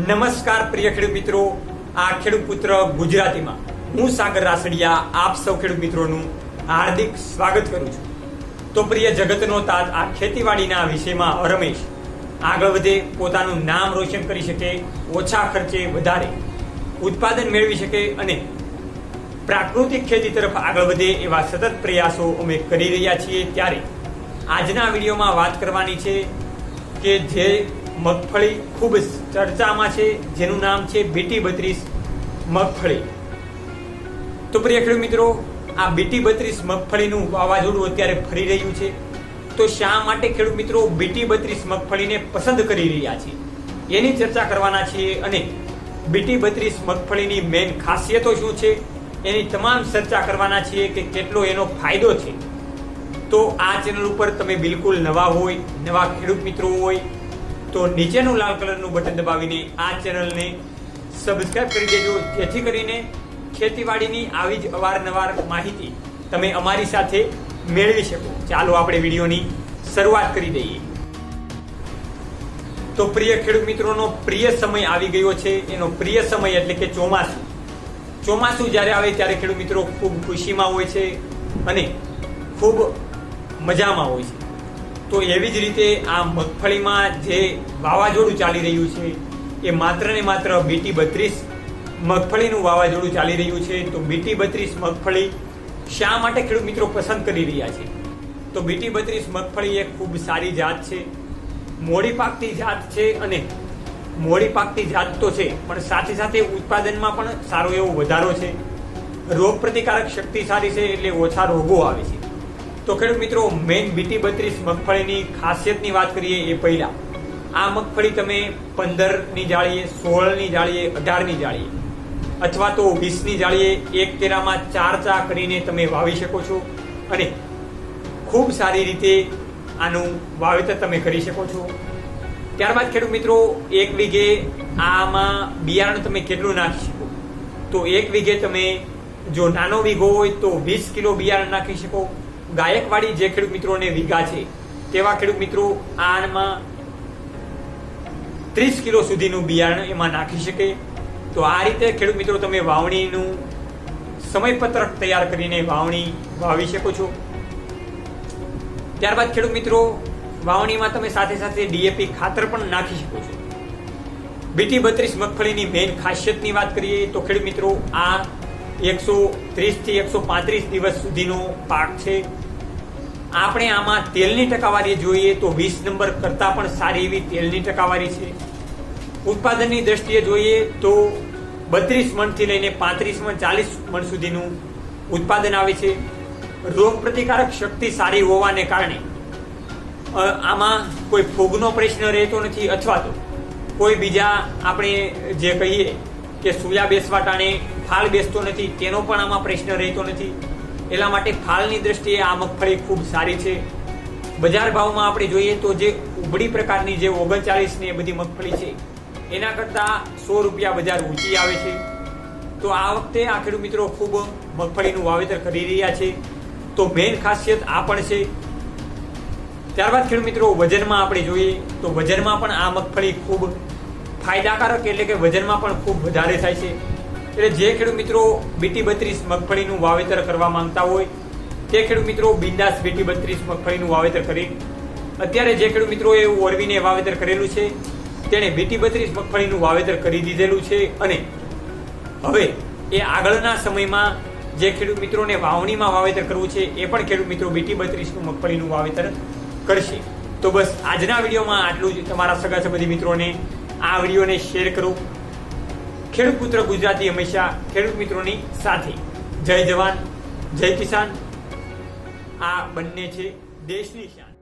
નમસ્કાર પ્રિય ખેડૂત મિત્રો, આ ખેડૂત પુત્ર ગુજરાતીમાં હું સાગર રાસડિયા આપ સૌ ખેડૂત મિત્રોનું હાર્દિક સ્વાગત કરું છું। તો પ્રિય જગતનો તાત આ ખેતીવાડીના વિષયમાં રમેશ આગળ વધે, પોતાનું નામ રોશન કરી શકે, ઓછા ખર્ચે વધારે ઉત્પાદન મેળવી શકે અને પ્રાકૃતિક ખેતી તરફ આગળ વધે એવા સતત પ્રયાસો અમે કરી રહ્યા છીએ। ત્યારે આજના વિડીયોમાં વાત કરવાની છે કે જે મગફળી ખૂબ ચર્ચામાં છે, જેનું નામ છે BT32 મગફળી। તો પ્રિય ખેડૂત મિત્રો, આ BT32 મગફળીનું વાવાઝોડું અત્યારે ફરી રહ્યું છે, તો શા માટે ખેડૂત મિત્રો BT32 મગફળીને પસંદ કરી રહ્યા છે એની ચર્ચા કરવાના છીએ અને BT32 મગફળીની મેઇન ખાસિયતો શું છે એની તમામ ચર્ચા કરવાના છીએ કે કેટલો એનો ફાયદો છે। તો આ ચેનલ ઉપર તમે બિલકુલ નવા હોય, નવા ખેડૂત મિત્રો હોય તો નીચેનું લાલ કલરનું બટન દબાવીને આ ચેનલને સબસ્ક્રાઇબ કરી દેજો, જેથી કરીને ખેતીવાડીની આવી જ અવારનવાર માહિતી તમે અમારી સાથે મેળવી શકો। ચાલો આપણે વિડીયોની શરૂઆત કરી દઈએ। તો પ્રિય ખેડૂત મિત્રોનો પ્રિય સમય આવી ગયો છે, એનો પ્રિય સમય એટલે કે ચોમાસું। ચોમાસું જ્યારે આવે ત્યારે ખેડૂત મિત્રો ખૂબ ખુશીમાં હોય છે અને ખૂબ મજામાં હોય છે। તો એવી જ રીતે આ મગફળીમાં જે વાવાઝોડું ચાલી રહ્યું છે એ માત્ર ને માત્ર BT32 મગફળીનું વાવાઝોડું ચાલી રહ્યું છે। તો BT32 મગફળી શા માટે ખેડૂત મિત્રો પસંદ કરી રહ્યા છે? તો BT32 મગફળી એક ખૂબ સારી જાત છે, મોડી પાકતી જાત છે અને મોડી પાકતી જાત તો છે પણ સાથે સાથે ઉત્પાદનમાં પણ સારો એવો વધારો છે, રોગ પ્રતિકારક શક્તિ સારી છે એટલે ઓછા રોગો આવે છે। તો ખેડૂત મિત્રો, મેઇન BT32 મગફળીની ખાસિયતની વાત કરીએ એ પહેલા આ મગફળી તમે 15ની જાળીએ, 16ની જાળીએ, 18ની જાળીએ અથવા તો 20ની જાળીએ એક કેરામાં 4 ચા કરીને તમે વાવી શકો છો અને ખૂબ સારી રીતે આનું વાવેતર તમે કરી શકો છો। ત્યારબાદ ખેડૂત મિત્રો, 1 વીઘે આમાં બિયારણ તમે કેટલું નાખી શકો? તો 1 વીઘે તમે જો નાનો વીઘો હોય તો 20 કિલો બિયારણ નાખી શકો। ગાયકવાડી જે ખેડૂત મિત્રોને વીઘા છે તેવા ખેડૂત મિત્રો આમાં 30 કિલો સુધીનું બિયારણ એમાં નાખી શકે। તો આ રીતે ખેડૂત મિત્રો તમે વાવણીનું સમયપત્રક તૈયાર કરીને વાવણી વાવી શકો છો। ત્યારબાદ ખેડૂત મિત્રો, વાવણીમાં તમે સાથે સાથે DAP ખાતર પણ નાખી શકો છો। BT32 મગફળીની મેઇન ખાસિયતની વાત કરીએ તો ખેડૂત મિત્રો આ 130 થી 135 દિવસ સુધીનો પાક છે। આપણે આમાં તેલની ટકાવારી જોઈએ તો 20 નંબર કરતાં પણ સારી એવી તેલની ટકાવારી છે। ઉત્પાદનની દ્રષ્ટિએ જોઈએ તો 32 મણથી લઈને 35 મણ 40 મણ સુધીનું ઉત્પાદન આવે છે। રોગ પ્રતિકારક શક્તિ સારી હોવાને કારણે આમાં કોઈ ફૂગનો પ્રશ્ન રહેતો નથી અથવા તો કોઈ બીજા આપણે જે કહીએ કે સૂયા બેસવા ટાણે ફાલ બેસતો નથી તેનો પણ આમાં પ્રશ્ન રહેતો નથી। એટલા માટે ફાલની દ્રષ્ટિએ આ મગફળી ખૂબ સારી છે। બજાર ભાવમાં આપણે જોઈએ તો જે ઉબડી પ્રકારની જે 39 ને એ બધી મગફળી છે એના કરતાં 100 રૂપિયા બજાર ઊંચી આવે છે। તો આ વખતે આ ખેડૂત મિત્રો ખૂબ મગફળીનું વાવેતર કરી રહ્યા છે, તો મેઇન ખાસિયત આ પણ છે। ત્યારબાદ ખેડૂત મિત્રો વજનમાં આપણે જોઈએ તો વજનમાં પણ આ મગફળી ખૂબ ફાયદાકારક એટલે કે વજનમાં પણ ખૂબ વધારે થાય છે। એટલે જે ખેડૂત મિત્રો BT32 મગફળીનું વાવેતર કરવા માંગતા હોય તે ખેડૂત મિત્રો બિંદાસ BT32 મગફળીનું વાવેતર કરી। અત્યારે જે ખેડૂત મિત્રોએ ઓરવીને વાવેતર કરેલું છે તેણે BT32 મગફળીનું વાવેતર કરી દીધેલું છે અને હવે એ આગળના સમયમાં જે ખેડૂત મિત્રોને વાવણીમાં વાવેતર કરવું છે એ પણ ખેડૂત મિત્રો BT32 મગફળીનું વાવેતર કરશે। તો બસ આજના વિડીયોમાં આટલું જ। તમારા સગા સંબંધી મિત્રોને આ વિડીયોને શેર કરો। ખેડૂત પુત્ર ગુજરાતી હંમેશા ખેડૂત મિત્રોની સાથે। જય જવાન, જય કિસાન, આ બંને છે દેશની શાન।